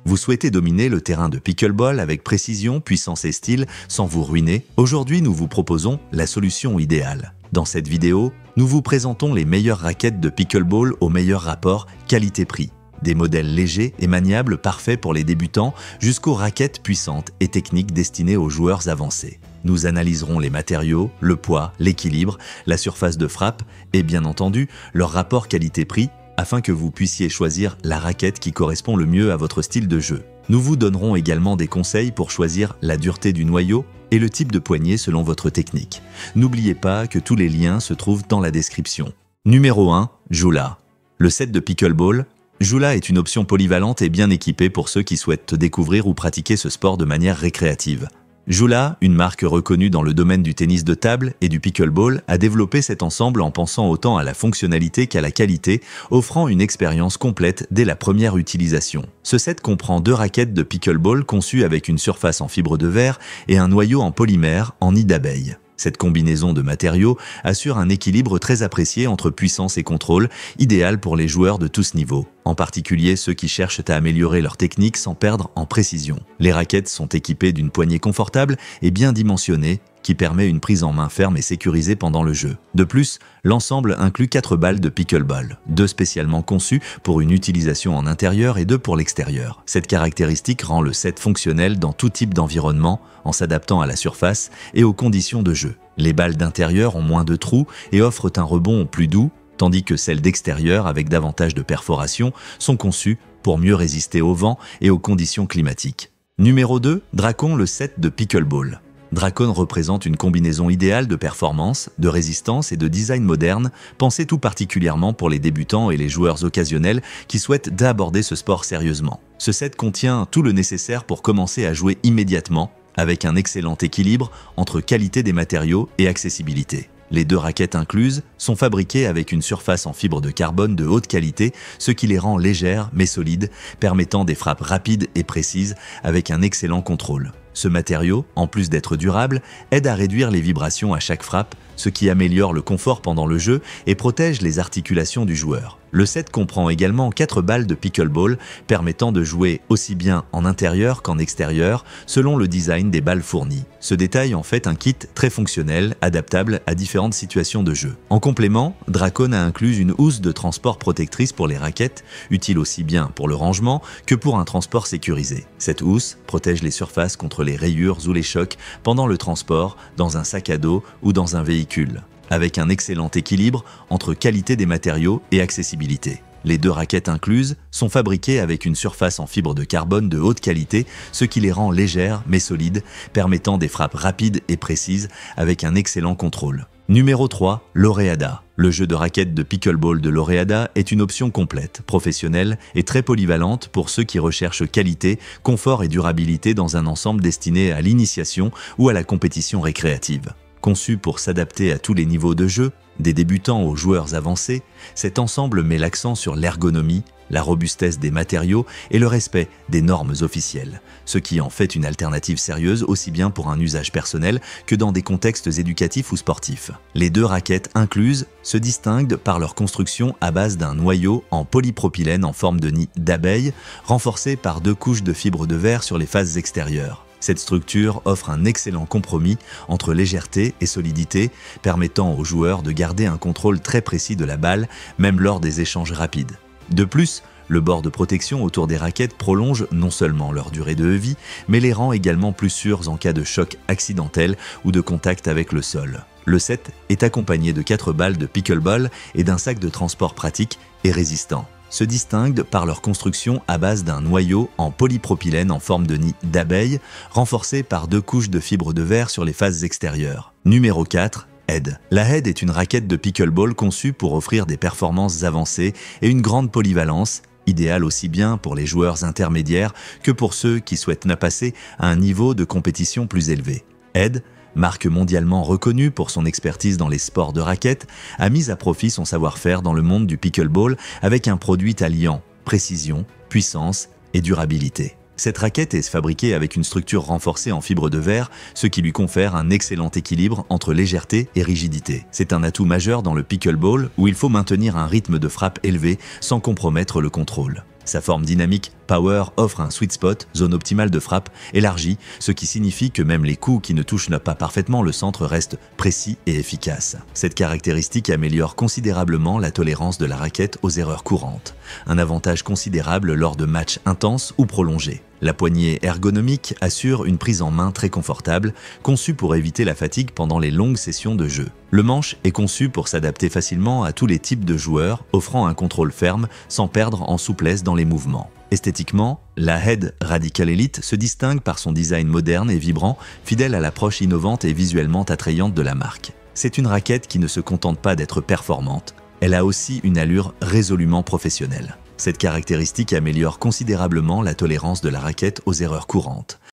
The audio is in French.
Vous souhaitez dominer le terrain de pickleball avec précision, puissance et style sans vous ruiner? Aujourd'hui, nous vous proposons la solution idéale. Dans cette vidéo, nous vous présentons les meilleures raquettes de pickleball au meilleur rapport qualité-prix. Des modèles légers et maniables parfaits pour les débutants jusqu'aux raquettes puissantes et techniques destinées aux joueurs avancés. Nous analyserons les matériaux, le poids, l'équilibre, la surface de frappe et bien entendu leur rapport qualité-prix afin que vous puissiez choisir la raquette qui correspond le mieux à votre style de jeu. Nous vous donnerons également des conseils pour choisir la dureté du noyau et le type de poignet selon votre technique. N'oubliez pas que tous les liens se trouvent dans la description. Numéro 1. Joula. Le set de pickleball. Joula est une option polyvalente et bien équipée pour ceux qui souhaitent découvrir ou pratiquer ce sport de manière récréative. Joula, une marque reconnue dans le domaine du tennis de table et du pickleball, a développé cet ensemble en pensant autant à la fonctionnalité qu'à la qualité, offrant une expérience complète dès la première utilisation. Ce set comprend 2 raquettes de pickleball conçues avec une surface en fibre de verre et un noyau en polymère en nid d'abeille. Cette combinaison de matériaux assure un équilibre très apprécié entre puissance et contrôle, idéal pour les joueurs de tous niveaux, en particulier ceux qui cherchent à améliorer leur technique sans perdre en précision. Les raquettes sont équipées d'une poignée confortable et bien dimensionnée, qui permet une prise en main ferme et sécurisée pendant le jeu. De plus, l'ensemble inclut 4 balles de pickleball, 2 spécialement conçues pour une utilisation en intérieur et 2 pour l'extérieur. Cette caractéristique rend le set fonctionnel dans tout type d'environnement, en s'adaptant à la surface et aux conditions de jeu. Les balles d'intérieur ont moins de trous et offrent un rebond plus doux, tandis que celles d'extérieur, avec davantage de perforations, sont conçues pour mieux résister au vent et aux conditions climatiques. Numéro 2. Dracon, le set de pickleball. Dracon représente une combinaison idéale de performance, de résistance et de design moderne, pensée tout particulièrement pour les débutants et les joueurs occasionnels qui souhaitent aborder ce sport sérieusement. Ce set contient tout le nécessaire pour commencer à jouer immédiatement, avec un excellent équilibre entre qualité des matériaux et accessibilité. Les 2 raquettes incluses sont fabriquées avec une surface en fibre de carbone de haute qualité, ce qui les rend légères mais solides, permettant des frappes rapides et précises avec un excellent contrôle. Ce matériau, en plus d'être durable, aide à réduire les vibrations à chaque frappe, ce qui améliore le confort pendant le jeu et protège les articulations du joueur. Le set comprend également 4 balles de pickleball permettant de jouer aussi bien en intérieur qu'en extérieur selon le design des balles fournies. Ce détail en fait un kit très fonctionnel, adaptable à différentes situations de jeu. En complément, Dracon a inclus une housse de transport protectrice pour les raquettes, utile aussi bien pour le rangement que pour un transport sécurisé. Cette housse protège les surfaces contre les rayures ou les chocs pendant le transport, dans un sac à dos ou dans un véhicule, avec un excellent équilibre entre qualité des matériaux et accessibilité. Les 2 raquettes incluses sont fabriquées avec une surface en fibre de carbone de haute qualité, ce qui les rend légères mais solides, permettant des frappes rapides et précises avec un excellent contrôle. Numéro 3. L'Oreada. Le jeu de raquettes de pickleball de l'Oreada est une option complète, professionnelle et très polyvalente pour ceux qui recherchent qualité, confort et durabilité dans un ensemble destiné à l'initiation ou à la compétition récréative. Conçu pour s'adapter à tous les niveaux de jeu, des débutants aux joueurs avancés, cet ensemble met l'accent sur l'ergonomie, la robustesse des matériaux et le respect des normes officielles, ce qui en fait une alternative sérieuse aussi bien pour un usage personnel que dans des contextes éducatifs ou sportifs. Les 2 raquettes incluses se distinguent par leur construction à base d'un noyau en polypropylène en forme de nid d'abeille, renforcé par 2 couches de fibres de verre sur les faces extérieures. Cette structure offre un excellent compromis entre légèreté et solidité, permettant aux joueurs de garder un contrôle très précis de la balle, même lors des échanges rapides. De plus, le bord de protection autour des raquettes prolonge non seulement leur durée de vie, mais les rend également plus sûrs en cas de choc accidentel ou de contact avec le sol. Le set est accompagné de 4 balles de pickleball et d'un sac de transport pratique et résistant. Se distinguent par leur construction à base d'un noyau en polypropylène en forme de nid d'abeille, renforcé par 2 couches de fibres de verre sur les faces extérieures. Numéro 4. Head. La Head est une raquette de pickleball conçue pour offrir des performances avancées et une grande polyvalence, idéale aussi bien pour les joueurs intermédiaires que pour ceux qui souhaitent passer à un niveau de compétition plus élevé. Head, marque mondialement reconnue pour son expertise dans les sports de raquettes, a mis à profit son savoir-faire dans le monde du pickleball avec un produit alliant précision, puissance et durabilité. Cette raquette est fabriquée avec une structure renforcée en fibre de verre, ce qui lui confère un excellent équilibre entre légèreté et rigidité. C'est un atout majeur dans le pickleball où il faut maintenir un rythme de frappe élevé sans compromettre le contrôle. Sa forme dynamique Power offre un sweet spot, zone optimale de frappe, élargie, ce qui signifie que même les coups qui ne touchent pas parfaitement le centre restent précis et efficaces. Cette caractéristique améliore considérablement la tolérance de la raquette aux erreurs courantes, un avantage considérable lors de matchs intenses ou prolongés. La poignée ergonomique assure une prise en main très confortable, conçue pour éviter la fatigue pendant les longues sessions de jeu. Le manche est conçu pour s'adapter facilement à tous les types de joueurs, offrant un contrôle ferme sans perdre en souplesse dans les mouvements. Esthétiquement, la Head Radical Elite se distingue par son design moderne et vibrant, fidèle à l'approche innovante et visuellement attrayante de la marque. C'est une raquette qui ne se contente pas d'être performante, elle a aussi une allure résolument professionnelle. Cette caractéristique améliore considérablement la tolérance de la raquette aux erreurs courantes.